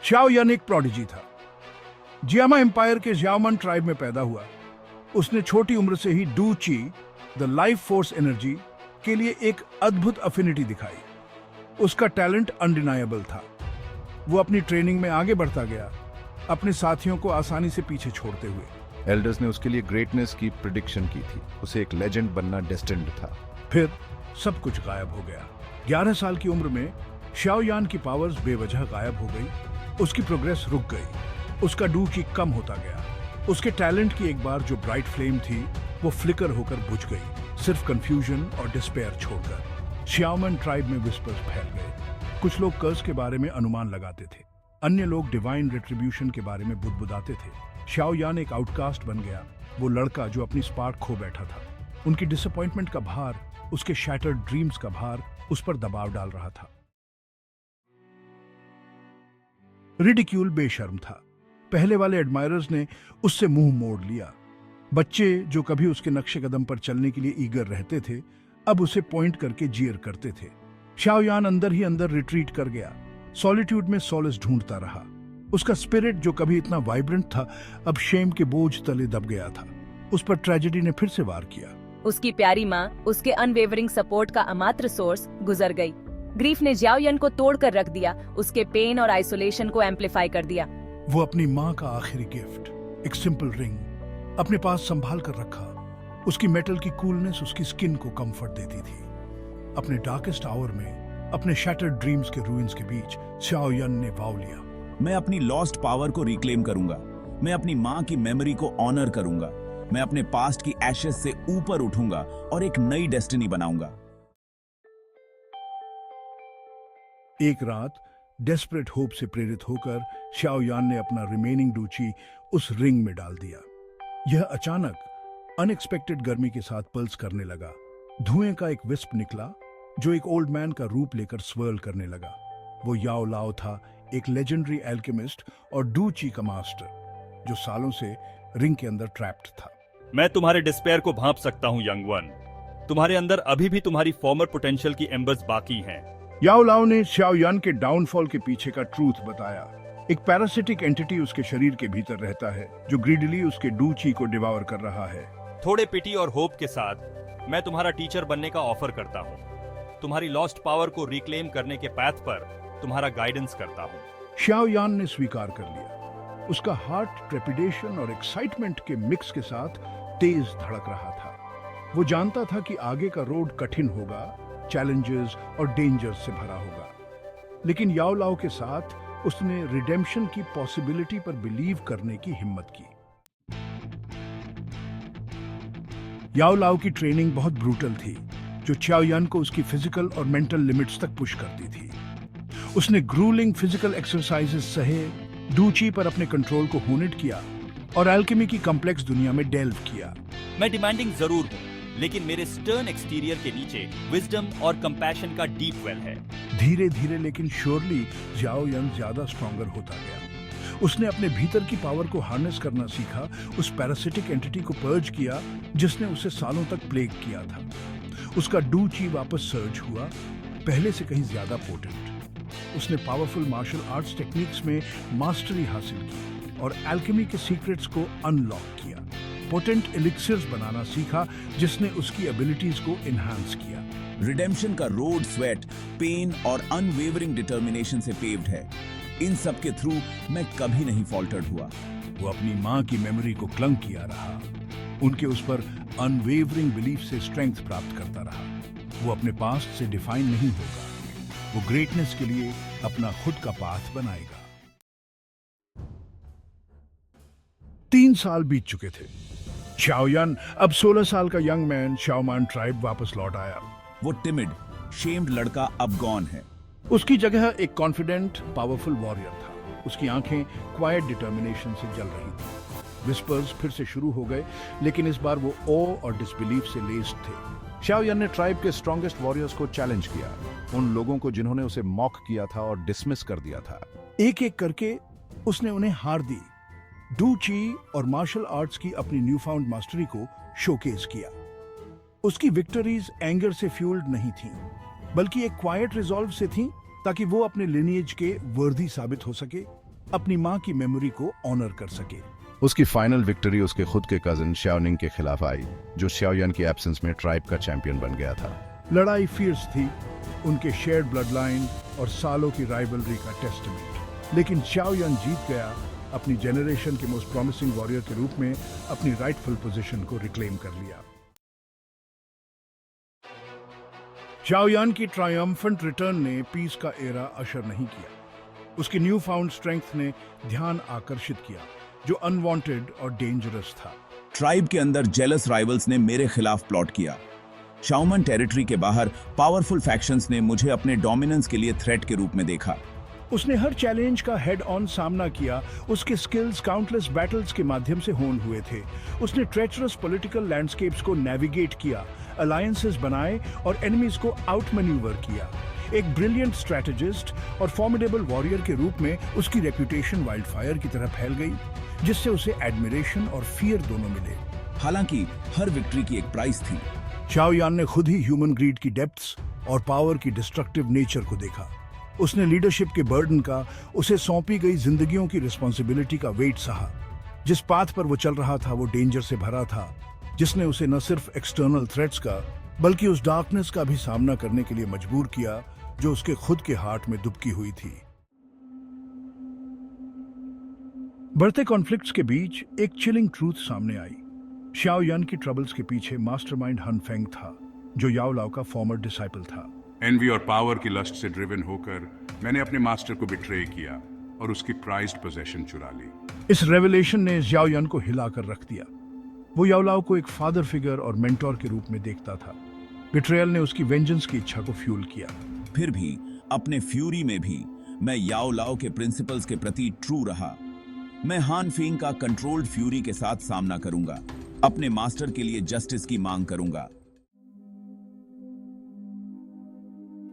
Shao यान एक prodigy था। जियामा एम्पायर के जियामन ट्राइब में पैदा हुआ। उसने छोटी उम्र से ही डू ची, द लाइफ फोर्स एनर्जी, के लिए एक अद्भुत अफिनिटी दिखाई। उसका टैलेंट अनडिनायबल था। वो अपनी ट्रेनिंग में आगे बढ़ता गया, अपने साथियों को आसानी से पीछे छोड़ते हुए। एल्डर्स ने उसके लिए ग्रेटनेस की प्रिडिक्शन की थी। उसे एक लेजेंड बनना डेस्टिन्ड था। फिर सब कुछ गायब हो गया। 11 साल की उम्र में शाओ यान की पावर्स बेवजह गायब हो गई। उसकी प्रोग्रेस रुक गई। उसका डू की कम होता गया। उसके टैलेंट की एक बार जो ब्राइट फ्लेम थी वो फ्लिकर होकर बुझ गई, सिर्फ कंफ्यूजन और डिस्पेयर छोड़कर। शाओमन ट्राइब में विस्पर्स फैल गए। कुछ लोग कर्स के बारे में अनुमान लगाते थे, अन्य लोग डिवाइन रिट्रीब्यूशन के बारे में बुदबुदाते थे। शाओ यान एक आउटकास्ट बन गया, वो लड़का जो अपनी स्पार्क खो बैठा था। उनकी डिसअपॉइंटमेंट का भार, उसके शैटर्ड ड्रीम्स का भार उस पर दबाव डाल रहा था। रिडिक्यूल बेशर्म था। पहले वाले एडमायरर्स ने उससे मुंह मोड़ लिया। बच्चे जो कभी उसके नक्शे कदम पर चलने के लिए ईगर रहते थे, अब उसे पॉइंट करके जीर करते थे। शाओ यान अंदर ही अंदर रिट्रीट कर गया, सॉलिट्यूड में सॉलिस ढूंढता रहा। उसका स्पिरिट जो कभी इतना वाइब्रेंट था, अब शेम के बोझ तले दब गया था। उस पर ट्रेजेडी ने फिर से वार किया। उसकी प्यारी माँ, उसके अनवेवरिंग सपोर्ट का अमात्र सोर्स, गुजर गई। ग्रीफ ने जियाओ यान को तोड़कर रख दिया, उसके पेन और आइसोलेशन को एम्पलीफाई कर दिया। वो अपनी माँ का आखिरी गिफ्ट, एक सिंपल रिंग, अपने पास संभाल कर रखा। उसकी मेटल की कूलनेस उसकी स्किन को कंफर्ट देती थी। अपने डार्केस्ट आवर में, अपने शैटर्ड ड्रीम्स के रूइंस के बीच, शाओ यान ने वाव लिया। मैं अपनी लॉस्ट पावर को रिक्लेम करूंगा। मैं अपनी माँ की मेमोरी को ऑनर करूंगा। मैं अपने पास्ट की एशेज से ऊपर उठूंगा और एक नई डेस्टिनी बनाऊंगा। एक रात डेस्परेट होप से प्रेरित होकर शाओ यान ने अपना रिमेनिंग डूची उस रिंग में डाल दिया। यह अचानक अनएक्सपेक्टेड गर्मी के साथ पल्स करने लगा। धुएं का एक विस्प निकला जो एक ओल्ड मैन का रूप लेकर स्वर्ल करने लगा। वो याओ लाओ था, एक लेजेंडरी एल्केमिस्ट और डूची का मास्टर, जो सालों से रिंग के अंदर ट्रैप्ड था। मैं तुम्हारे डिस्पेयर को भांप सकता हूँ यंग वन। तुम्हारे अंदर अभी भी तुम्हारी फॉर्मर पोटेंशियल की एम्बर्स बाकी हैं। याओ लाओ ने शाओ यान के डाउनफॉल के पीछे का ट्रूथ बताया। एक पैरासिटिक एंटिटी उसके शरीर के भीतर रहता है जो ग्रीडली उसके डूची को डिवावर कर रहा है। थोड़े पिटी और होप के साथ मैं तुम्हारा टीचर बनने का ऑफर करता हूँ। तुम्हारी लॉस्ट पावर को रिक्लेम करने के पैथ पर तुम्हारा गाइडेंस करता हूँ। शाओ यान ने स्वीकार कर लिया। उसका हार्ट ट्रेपिडेशन और एक्साइटमेंट के मिक्स के साथ तेज धड़क रहा था। वो जानता था कि आगे का रोड कठिन होगा, चैलेंजेस और डेंजर्स से भरा होगा, लेकिन याओ लाओ के साथ उसने रिडेम्पशन की पॉसिबिलिटी पर बिलीव करने की हिम्मत की। याओ लाओ की ट्रेनिंग बहुत ब्रूटल थी, जो चाओ यान को उसकी फिजिकल और मेंटल लिमिट्स तक पुश करती थी। उसने ग्रूलिंग फिजिकल एक्सरसाइजेस सहे, डूची पर अपने कंट्रोल को होनेट किया और एल्केमी की कॉम्प्लेक्स दुनिया में डेल्व किया। मैं डिमांडिंग जरूर हूँ, लेकिन मेरे स्टर्न एक्सटीरियर के नीचे विजडम और कंपैशन का डीप वेल है। धीरे धीरे लेकिन श्योरली जाओ यान ज्यादा स्ट्रॉन्गर होता गया। उसने अपने भीतर की पावर को हार्नेस करना सीखा, उस पैरासिटिक एंटिटी को पर्ज किया जिसने उसे सालों तक प्लेग किया था। उसका डू ची वापस सर्ज हुआ, पहले से कहीं ज्यादा पोटेंट। उसने पावरफुल मार्शल आर्ट्स टेक्निक्स में मास्टरी हासिल की और एल्केमी के सीक्रेट्स को अनलॉक किया। पोटेंट एलिक्सिर्स बनाना सीखा जिसने उसकी एबिलिटीज को एनहांस किया। रिडेम्पशन का रोड स्वेट, पेन और अनवेवरिंग डिटर्मिनेशन से पेव्ड है। इन सब के थ्रू मैं कभी नहीं फॉल्टर्ड हुआ। वो अपनी माँ की मेमोरी को क्लंग किया रहा, उनके उस पर अनवेवरिंग बिलीफ से स्ट्रेंथ प्राप्त करता रहा। वो अपने पास्ट से डिफाइन नहीं होगा, वो ग्रेटनेस के लिए अपना खुद का पाथ बनाएगा। 3 साल बीत चुके थे। शाओ यान, अब 16 साल का यंग मैन, शाओमान ट्राइब वापस लौट आया। वो टिमिड, शेम्ड लड़का अब गॉन है। उसकी जगह एक कॉन्फिडेंट, पावरफुल वॉरियर था। उसकी आंखें क्वाइट डिटर्मिनेशन से जल रही थी। विस्पर्स फिर से शुरू हो गए, लेकिन इस बार वो ऑ और डिसबिलीफ से लेस्ड थे। शाओ यान ने ट्राइब के स्ट्रॉन्गेस्ट वॉरियर्स को चैलेंज किया, उन लोगों को जिन्होंने उसे मॉक किया था और डिसमिस कर दिया था। एक एक करके उसने उन्हें हार दी। डू ची और मार्शल आर्ट्स की अपनी न्यू फाउंड मास्टरी को शोकेस किया। उसकी विक्टरीज एंगर से फ्यूल्ड नहीं थीं, बल्कि एक क्वाइट रिजॉल्व से थीं, ताकि वो अपने लिनिएज के वर्दी साबित हो सके। अपनी मां की मेमोरी को ऑनर कर सके। उसकी फाइनल विक्ट्री उसके खुद के कजिन शाओनिंग के खिलाफ आई, जो शाओयान की एब्सेंस में ट्राइब का चैंपियन बन गया था। लड़ाई फियर्स थी, उनके शेयर्ड ब्लड लाइन और सालों की राइवलरी का टेस्टमेंट। लेकिन शाओयान जीत गया, अपनी जेनरेशन के मोस्ट प्रॉमिसिंग वॉरियर के रूप में अपनी राइटफुल पोजीशन को रिक्लेम कर लिया। शाओयान की ट्रायम्फेंट रिटर्न ने पीस का एरा अशर नहीं किया। उसकी न्यू फाउंड स्ट्रेंथ ने ध्यान आकर्षित किया, जो अनवांटेड और डेंजरस था। ट्राइब के अंदर जेलस राइवल्स ने मेरे खिलाफ प्लॉट किया। शाओमन टेरिटरी के बाहर पावरफुल फैक्शंस ने मुझे अपने डोमिनेंस के लिए थ्रेट के रूप में देखा। उसने हर चैलेंज का हेड ऑन सामना किया। उसके स्किल्स काउंटलेस बैटल्स के माध्यम से होन हुए थे। उसने ट्रेचरस पॉलिटिकल लैंडस्केप्स को नेविगेट किया, अलायंसेस बनाए और एनिमीज को आउट मैन्यूवर किया। एक ब्रिलियंट स्ट्रैटेजिस्ट और फॉर्मिडेबल वॉरियर के रूप में उसकी रेपुटेशन वाइल्डफायर की तरह फैल गई, जिससे उसे एडमिरेशन और फियर दोनों मिले। हालांकि हर विक्ट्री की एक प्राइस थी। शाओयान ने खुद ही ह्यूमन ग्रीड की डेप्थ्स और पावर की डिस्ट्रक्टिव नेचर को देखा। उसने लीडरशिप के बर्डन का, उसे सौंपी गई जिंदगियों की रिस्पॉन्सिबिलिटी का वेट सहा। जिस पाथ पर वो चल रहा था वो डेंजर से भरा था, जिसने उसे न सिर्फ एक्सटर्नल थ्रेट्स का बल्कि उस डार्कनेस का भी सामना करने के लिए मजबूर किया जो उसके खुद के हार्ट में दुबकी हुई थी। बढ़ते कॉन्फ्लिक्ट्स के बीच एक चिलिंग ट्रूथ सामने आई। शाओयान की ट्रबल्स के पीछे मास्टरमाइंड हन फेंग था, जो याओ लाओ का फॉर्मर डिसाइपल था। एनवी और पावर की लस्ट से ड्रिवन होकर मैंने अपने मास्टर को बिट्रे किया और उसकी प्राइज्ड पोजीशन चुरा ली। इस रेवलेशन ने याओयान को हिलाकर रख दिया। वो याओ लाओ को एक फादर फिगर और मेंटोर के रूप में देखता था। बिट्रेयल ने उसकी वेंजेंस की इच्छा को फ्यूल किया। फिर भी अपने फ्यूरी में भी मैं याओ लाओ के प्रिंसिपल्स के प्रति ट्रू रहा। मैं हान फेंग का कंट्रोल्ड फ्यूरी के साथ सामना करूंगा, अपने मास्टर के लिए जस्टिस की मांग करूंगा।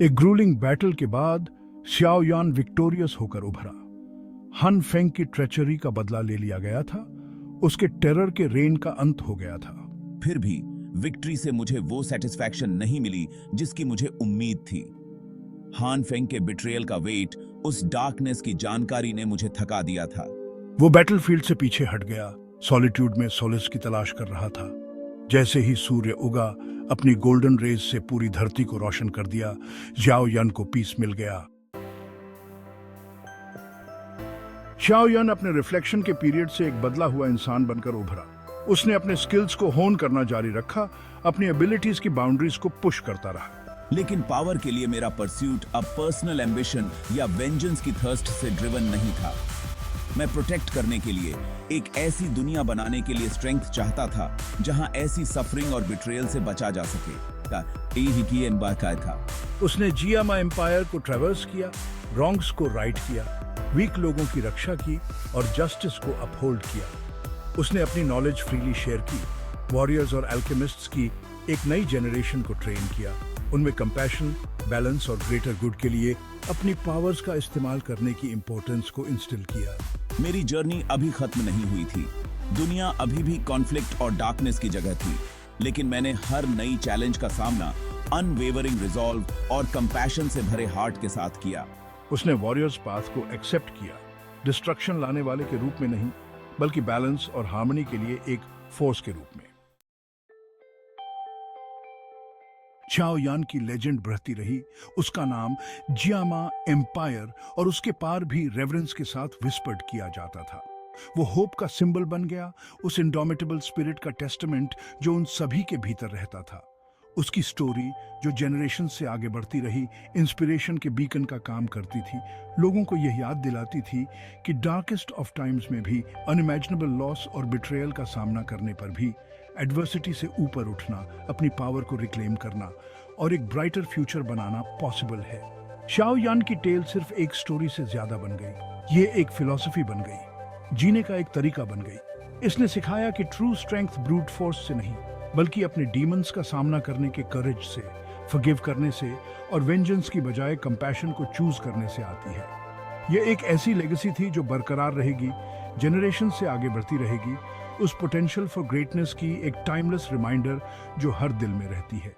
एक ग्रूलिंग बैटल के बाद शाओयान विक्टोरियस होकर उभरा। हन फेंग की ट्रेचरी का बदला ले लिया गया था। उसके टेरर के रेन का अंत हो गया था। फिर भी विक्ट्री से मुझे वो सेटिस्फैक्शन नहीं मिली जिसकी मुझे उम्मीद थी। हान फेंग के बिट्रेयल का वेट, उस डार्कनेस की जानकारी ने मुझे थका दिया था। वो बैटलफील्ड से पीछे हट गया, सॉलिट्यूड में सोलिस की तलाश कर रहा था। जैसे ही सूर्य उगा, अपनी गोल्डन रेज से पूरी धरती को रोशन कर दिया, याओयान को पीस मिल गया। शाओयान अपने रिफ्लेक्शन के पीरियड से एक बदला हुआ इंसान बनकर उभरा। उसने अपने स्किल्स को होन करना जारी रखा, अपनी एबिलिटीज की बाउंड्रीज को पुश करता रहा। लेकिन पावर के लिए मेरा परस्यूट अब पर्सनल एम्बिशन या वेंजेंस की थर्स्ट से ड्रिवन नहीं था। मैं प्रोटेक्ट करने के लिए, एक ऐसी दुनिया बनाने के लिए स्ट्रेंथ चाहता था जहां ऐसी सफरिंग और बिट्रेयल से बचा जा सके। था उसने जियामा एम्पायर को ट्रैवर्स किया, रॉन्ग्स को राइट किया, वीक लोगों की रक्षा की और जस्टिस को अपहोल्ड किया। उसने अपनी नॉलेज फ्रीली शेयर की, वॉरियर्स और एल्केमिस्ट्स की एक नई जनरेशन को ट्रेन किया, उनमें कंपैशन, बैलेंस और ग्रेटर गुड के लिए अपनी पावर्स का इस्तेमाल करने की इंपॉर्टेंस को इंस्टिल किया। मेरी जर्नी अभी खत्म नहीं हुई थी। दुनिया अभी भी कॉन्फ्लिक्ट और डार्कनेस की जगह थी, लेकिन मैंने हर नई चैलेंज का सामना अनवेवरिंग रिजॉल्व और कंपैशन से भरे हार्ट के साथ किया। उसने वॉरियर्स पाथ को एक्सेप्ट किया, डिस्ट्रक्शन लाने वाले के रूप में नहीं, बल्कि बैलेंस और हार्मनी के लिए एक फोर्स के रूप में। शाओयान की लेजेंड बढ़ती रही। उसका नाम जियामा एम्पायर और उसके पार भी रेवरेंस के साथ विस्पर्ड किया जाता था। वो होप का सिंबल बन गया, उस इंडोमिटेबल स्पिरिट का टेस्टामेंट जो उन सभी के भीतर रहता था। उसकी स्टोरी जो जनरेशन से आगे बढ़ती रही, इंस्पिरेशन के बीकन का काम करती थी, लोगों को यह याद दिलाती थी कि डार्केस्ट ऑफ टाइम्स में भी अनइमेजिनेबल लॉस और बिट्रेयल का सामना करने पर भी एडवर्सिटी से ऊपर उठना, अपनी पावर को रिक्लेम करना और एक ब्राइटर फ्यूचर बनाना पॉसिबल है। शाओयान की टेल सिर्फ एक स्टोरी से ज्यादा बन गई, ये एक फिलॉसफी बन गई, जीने का एक तरीका बन गई। इसने सिखाया कि ट्रू स्ट्रेंथ ब्रूट फोर्स से नहीं, बल्कि अपने डीमंस का सामना करने के करेज से, फॉरगिव करने से और वेंजेंस की बजाय कंपैशन को चूज करने से आती है। यह एक ऐसी लेगेसी थी जो बरकरार रहेगी, जनरेशन से आगे बढ़ती रहेगी, उस पोटेंशियल फॉर ग्रेटनेस की एक टाइमलेस रिमाइंडर जो हर दिल में रहती है।